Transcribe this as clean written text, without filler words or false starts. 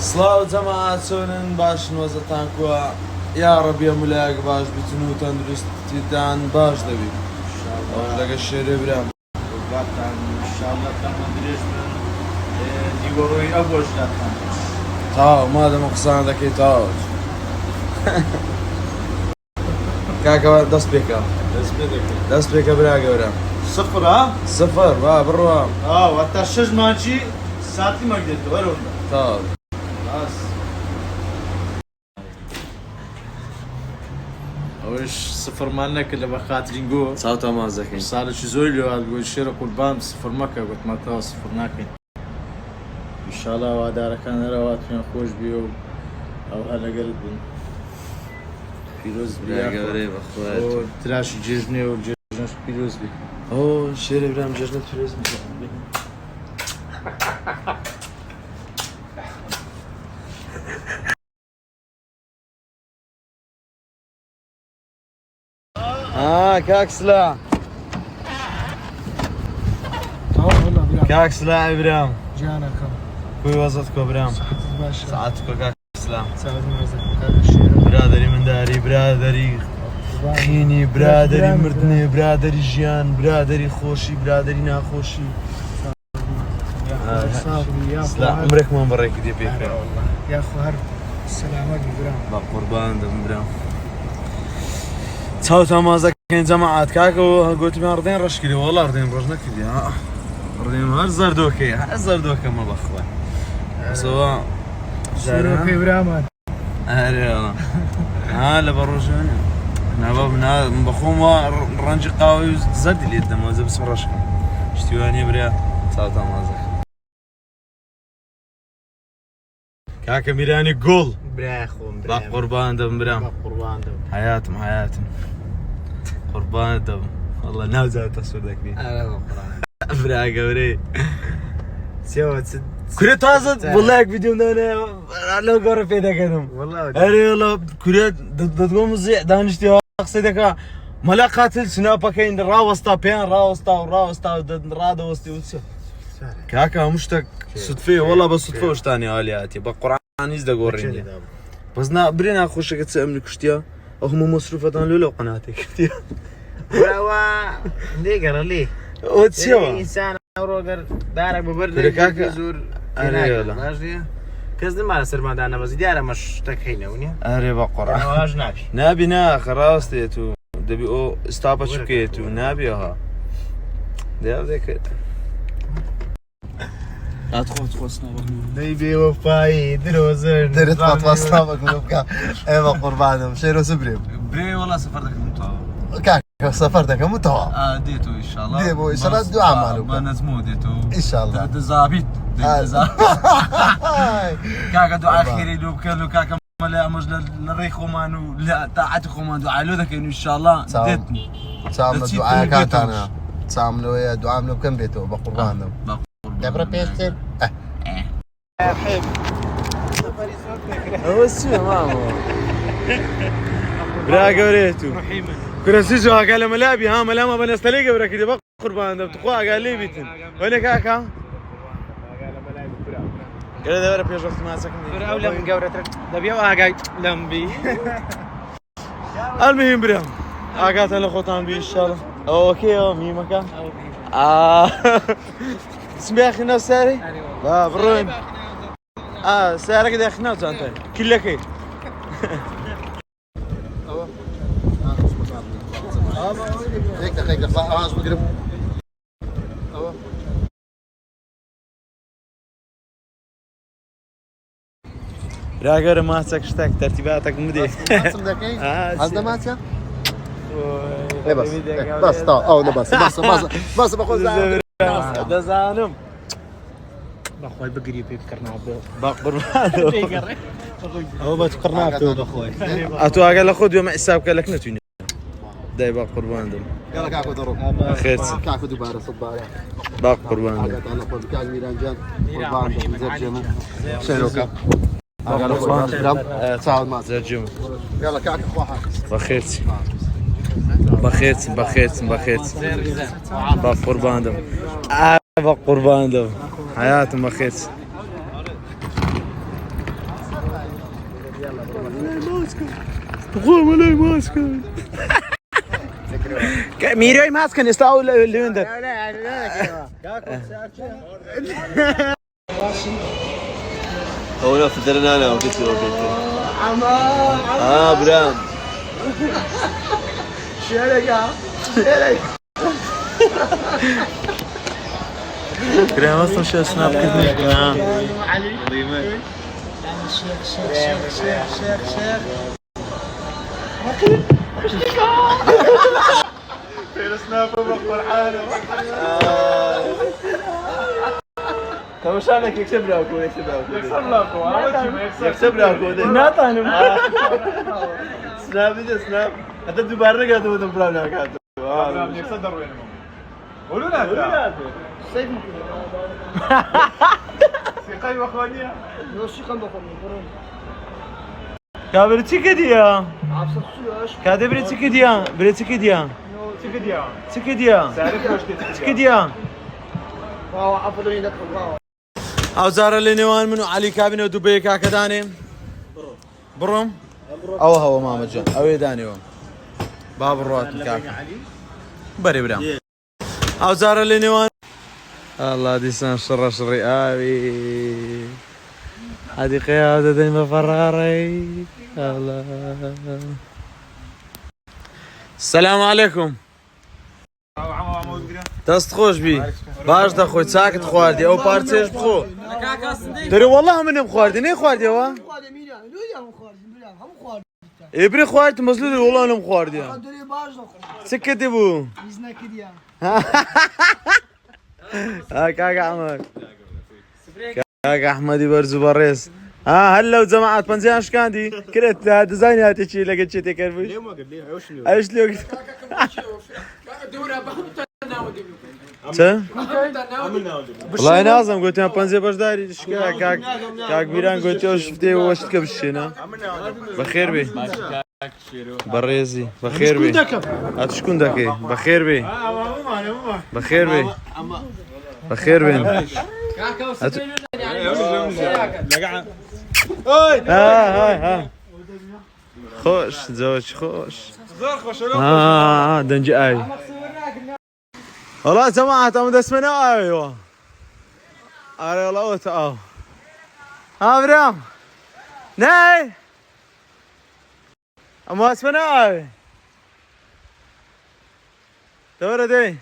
سڵاو جەماعەت چۆنن باشن وەزتان کووە یا ڕەبی هەموولایەک باش بیتن و تەندروستیتان باش دەبێت لەگە شێرێ برام دیگۆڕۆی ئەو گۆشتاتان تاو مادەمە قسان دەکەی تاوە کاکەوە دەست پێکە دەست پێکە برا گەورە سفر ها؟ سفر با بڕوە وەتا 6 مانچی ساتی مەک دێتەوە وەرەوەندا تاو ئەوش سفرمان نەکرد لە بە خاترین گۆ چاو تەماز دەکەین ساڵێکی زۆر لێوات گۆ شێرە قوربان سفر مەکە گوتمەتەوە سفر ناکەین ئینشاڵڵا وادارەکان هەرەوات پێیان خۆش بێ و ئەو هەر لەگەڵت بن پیرۆز برا گەورەی بەخوات تراشی جێژنێ و جێژنەش پیرۆز بێ ئۆ شێرێ برام جێژنە توریزم كاكسلا كاكسلا ابراهيم جانا كم كوي وسطكم ابراهيم باشا ساعتكم كاكسلا سعد مازن برادري من داري برادري خيني برادري مردني برادري جيان برادري خوشي برادري ناخوشي لا عمرك ما مريك دي بيك يا اخو هرب السلامات برام قربان دم برام تاو تمازك كاين جماعات كاكو قلت بها رضين رش كدي والله رضين رجنا كدي ها رضين هر زردوكي ما بخوه سوا زردوكي برامان هاري والله ها لا بروجاني انا بخوم رنج قاوي زد لي الدم زب بس رشك اشتواني بريا تاو تمازك كاكا ميراني قول براخوم باق قربان دم برام قربان دم حياتهم قربان دم والله ناوزة تصوير ذاك دي برا قوري سوى كريت هذا والله فيديو انا لو قرب في ذاك دم والله اري والله كريت تقوم زي دانشتي قصدك ملا قاتل سنابا كاين راوستا بين راوستا راد وستي وتسو كاكا مشتك صدفه والله بس صدفه وش ثاني الياتي بقران يزد قوريني بس برينا خوشك تسامني كشتيا هم مصروفة لولا قناتك كشتيا ولا ديقر ليه وتسيوا انسان اوروغر دارك ببرد كاكا زور اري والله ماشي كز ما سر ما دانا بس ديارة مش تكهينا ونيا اري بقران واج نابي نابي نا خراستيتو دبي او استابا شكيتو نابي ها ذيك ادخل سنابك نيبي وفاي دروزر درت فاطمه سلامك مبكى ايوا قربانهم شيرو سبريم بري والله سفرتك متوا كاك سفرتك متوا ديتو ان شاء الله ديبو ان شاء الله دعاء مالك ما نزمو ديتو ان شاء الله دزابيت كاكا دعاء خيري لو كانوا كاكا ملا مجل للريخو مانو لا طاعتكم ما دعاء له ذاك ان شاء الله ديتني سامنا دعاء كانت انا سامنا يا دعاء من كم بيتو بقربانهم دبر بيستر حب هو السوق ماما برا قوريتو كنا سيجو قال ملابي ها ملامه بنا استليق برا كده بقى قربان ده تخوا قال لي بيتن وين كاكا قال ده برا بيجو ما سكني برا ولا من قورتك دبيا واقع لمبي المهم برا اقات انا خوتان بي ان شاء الله اوكي مي مكان اسمي اخي ناس ساري لا بروين سارك ده اخي ناس انت كلك ايه هيك دقيقه خلاص بقرب راجر ما سكشتك ترتيباتك مدي هذا ماتيا ايه بس طب او لا بس باخذ ده زانم بخوي بقري بيفكرنا بقر هو بتفكرنا بخوي اتو قال خذ يوم حسابك لك نتوني داي باق قربان دم يلا كاكو ضرب خير كاكو دبارة صبارة باق قربان دم انا قلت كاك ميران جان قربان زرجم شيروكا قال قربان درب تعاود مع زرجم يلا كاك اخوها بخيرتي باق قربان دم باق قربان دم حياتهم بخيرتي تقوم علي ماسكة ميري ماسكة استاو اللي عندك هو فدرنا انا وكنت برام كريم اصلا شو سناب كذا طب وش عنك يكسب لك يكسب لك ناطن سناب دي سناب انت تبرق هذا ودم برام لك يصدر وينهم ولولا سيف سيقاي واخوانيه يا بريتي كديا عبصر سوش كادي بريتي كديا بريتي كديا تكديا تكديا تعرف واش تكديا واو عفوا لك واو او زار اللي نيوان منو علي كابينو دبي كاكداني بروم او هو ما مجان او يداني هو باب الروات كاكا بري برام او زار اللي نيوان الله دي سان شر شري ابي هذه قيادة ديما فراري الله السلام عليكم دست خوش بي باش دا خوی ساکت خواردی او پارچش بخو داری والله منم خواردی نه خواردی وا ابری خواردی مسلو والله نم خواردی سکتی بو ها كاكا عمر كاكا احمدي برزو بريس ها هلا وجماعة بنزين اشكاندي كرت ديزاين هاتي شي لقيت شي تكرفش ايش لو والله نازم قلت يا بنزي بجداري كاك بيران قلت يا شفتي واش تكبشينا بخير بي بريزي بخير بي شكون داكي بخير بي بخير بي بخير بي ها خوش زوج خوش دنجي اي والله جماعة تم دسمنا ايوه اري والله وتاو ها برام ناي اما اسمنا اي دورة دي